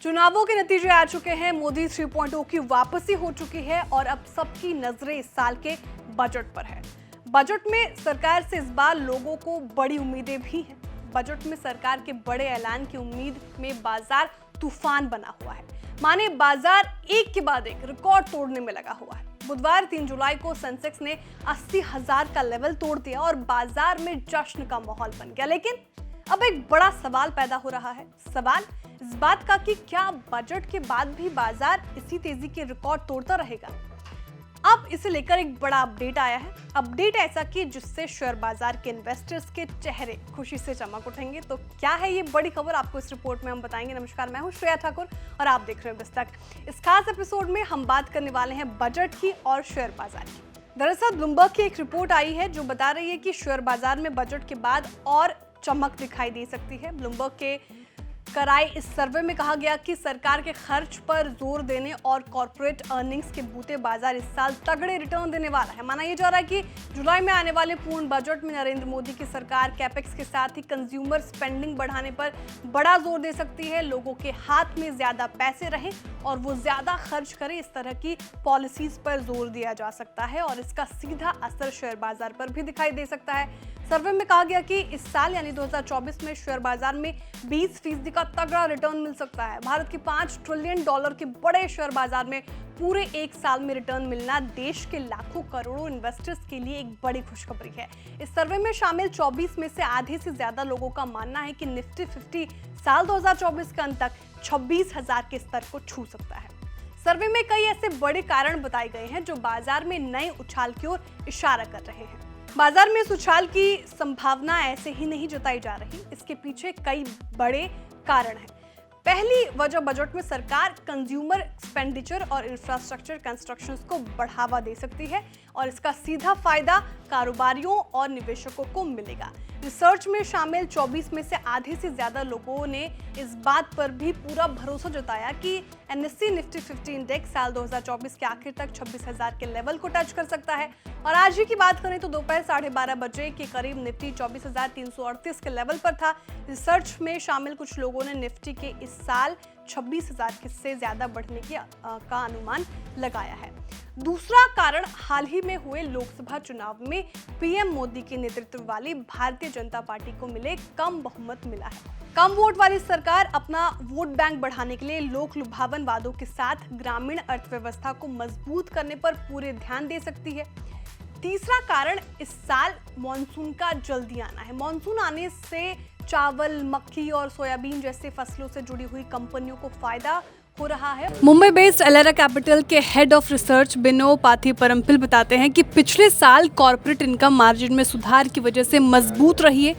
चुनावों के नतीजे आ चुके हैं। मोदी 3.0 की वापसी हो चुकी है और अब सबकी नजरें इस साल के बजट पर है। बजट में सरकार से इस बार लोगों को बड़ी उम्मीदें भी हैं। बजट में सरकार के बड़े ऐलान की उम्मीद में बाजार तूफान बना हुआ है। माने बाजार एक के बाद एक रिकॉर्ड तोड़ने में लगा हुआ है। बुधवार 3 जुलाई को सेंसेक्स ने 80,000 का लेवल तोड़ दिया और बाजार में जश्न का माहौल बन गया। लेकिन अब एक बड़ा सवाल पैदा हो रहा है। सवाल इस बात का कि क्या बजट के बाद भी बाजार इसी तेजी के रिकॉर्ड तोड़ता रहेगा। अब इसे लेकर एक बड़ा अपडेट आया है। अपडेट ऐसा कि जिससे शेयर बाजार के इन्वेस्टर्स के चेहरे खुशी से चमक उठेंगे। तो क्या है ये बड़ी खबर, आपको इस रिपोर्ट में हम बताएंगे। नमस्कार, मैं हूं श्रेया ठाकुर और आप देख रहे हैं विस्तक। इस खास एपिसोड में हम बात करने वाले हैं बजट की और शेयर बाजार की। दरअसल ब्लूमबर्ग की एक रिपोर्ट आई है जो बता रही है कि शेयर बाजार में बजट के बाद और चमक दिखाई दे सकती है। ब्लूमबर्ग के कराए इस सर्वे में कहा गया कि सरकार के खर्च पर जोर देने और कॉर्पोरेट अर्निंग्स के बूते बाजार इस साल तगड़े रिटर्न देने वाला है। माना यह जा रहा है कि जुलाई में आने वाले पूर्ण बजट में नरेंद्र मोदी की सरकार कैपेक्स के साथ ही कंज्यूमर स्पेंडिंग बढ़ाने पर बड़ा जोर दे सकती है। लोगों के हाथ में ज्यादा पैसे रहें और वो ज्यादा खर्च करें, इस तरह की पॉलिसीज पर जोर दिया जा सकता है और इसका सीधा असर शेयर बाजार पर भी दिखाई दे सकता है। सर्वे में कहा गया कि इस साल यानी 2024 में शेयर बाजार में 20% का तगड़ा रिटर्न मिल सकता है। भारत के $5 ट्रिलियन के बड़े शेयर बाजार में पूरे एक साल में रिटर्न मिलना देश के लाखों करोड़ों इन्वेस्टर्स के लिए एक बड़ी खुशखबरी है। इस सर्वे में शामिल 24 में से आधे से ज्यादा लोगों का मानना है कि निफ्टी 50 साल 2024 के अंत तक 26,000 के स्तर को छू सकता है। सर्वे में कई ऐसे बड़े कारण बताए गए हैं जो बाजार में नए उछाल की ओर इशारा कर रहे हैं। बाजार में इस उछाल की संभावना ऐसे ही नहीं जताई जा रही, इसके पीछे कई बड़े कारण हैं। पहली वजह, बजट में सरकार कंज्यूमर एक्सपेंडिचर और इंफ्रास्ट्रक्चर कंस्ट्रक्शंस को बढ़ावा दे सकती है और इसका सीधा फायदा कारोबारियों और निवेशकों को मिलेगा। रिसर्च में शामिल 24 में से आधे से ज्यादा लोगों ने इस बात पर भी पूरा भरोसा जताया कि एनएससी निफ्टी 50 इंडेक्स साल 2024 के आखिर तक 26,000 के लेवल को टच कर सकता है। और आज ही की बात करें तो दोपहर 12:30 बजे के करीब निफ्टी 24,338 के लेवल पर था। रिसर्च में शामिल कुछ लोगों ने निफ्टी के इस साल 26,000 से ज्यादा बढ़ने का अनुमान लगाया है। दूसरा कारण, हाल ही में हुए लोकसभा चुनाव में पीएम मोदी के नेतृत्व वाली भारतीय जनता पार्टी को मिले कम बहुमत मिला है। कम वोट वाली सरकार अपना वोट बैंक बढ़ाने के लिए लोक लुभावन वादों के साथ ग्रामीण अर्थव्यवस्था को मजबूत करने पर पूरे ध्यान दे सकती है। तीसरा कारण, इस साल मॉनसून का जल्दी आना है। मॉनसून आने से चावल, मक्की और सोयाबीन जैसे फसलों से जुड़ी हुई कंपनियों को फायदा हो रहा है। मुंबई बेस्ड एलेरा कैपिटल के हेड ऑफ रिसर्च बिनो पाथीपरम्पिल बताते हैं कि पिछले साल कॉर्पोरेट इनकम मार्जिन में सुधार की वजह से मजबूत रही है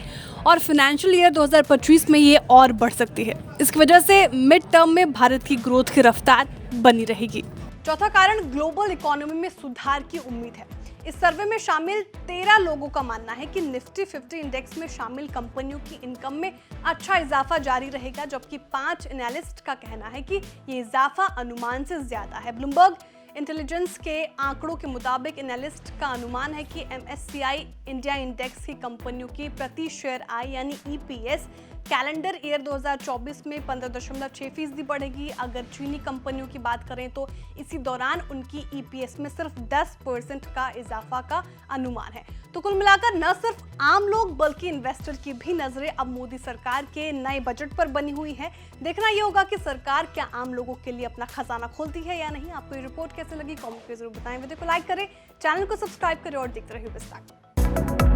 और फाइनेंशियल ईयर 2025 में ये और बढ़ सकती है। इसकी वजह से मिड टर्म में भारत की ग्रोथ की रफ्तार बनी रहेगी। चौथा कारण, ग्लोबल इकोनॉमी में सुधार की उम्मीद है। इस सर्वे में शामिल 13 लोगों का मानना है कि निफ्टी 50 इंडेक्स में शामिल कंपनियों की इनकम में अच्छा इजाफा जारी रहेगा, जबकि 5 एनालिस्ट का कहना है कि ये इजाफा अनुमान से ज्यादा है। ब्लूमबर्ग इंटेलिजेंस के आंकड़ों के मुताबिक एनालिस्ट का अनुमान है कि MSCI इंडिया इंडेक्स की कंपनियों की प्रति शेयर आय यानी EPS कैलेंडर ईयर 2024 में 15.6% बढ़ेगी। अगर चीनी कंपनियों की बात करें तो इसी दौरान उनकी EPS में सिर्फ 10% का इजाफा का अनुमान है। तो कुल मिलाकर न सिर्फ आम लोग बल्कि इन्वेस्टर की भी नजरें अब मोदी सरकार के नए बजट पर बनी हुई है। देखना ये होगा कि सरकार क्या आम लोगों के लिए अपना खजाना खोलती है या नहीं। आपको ये रिपोर्ट कैसे लगी, कमेंट में जरूर बताएं। वीडियो को लाइक करें, चैनल को सब्सक्राइब करें और देखते रहिए विस्तार।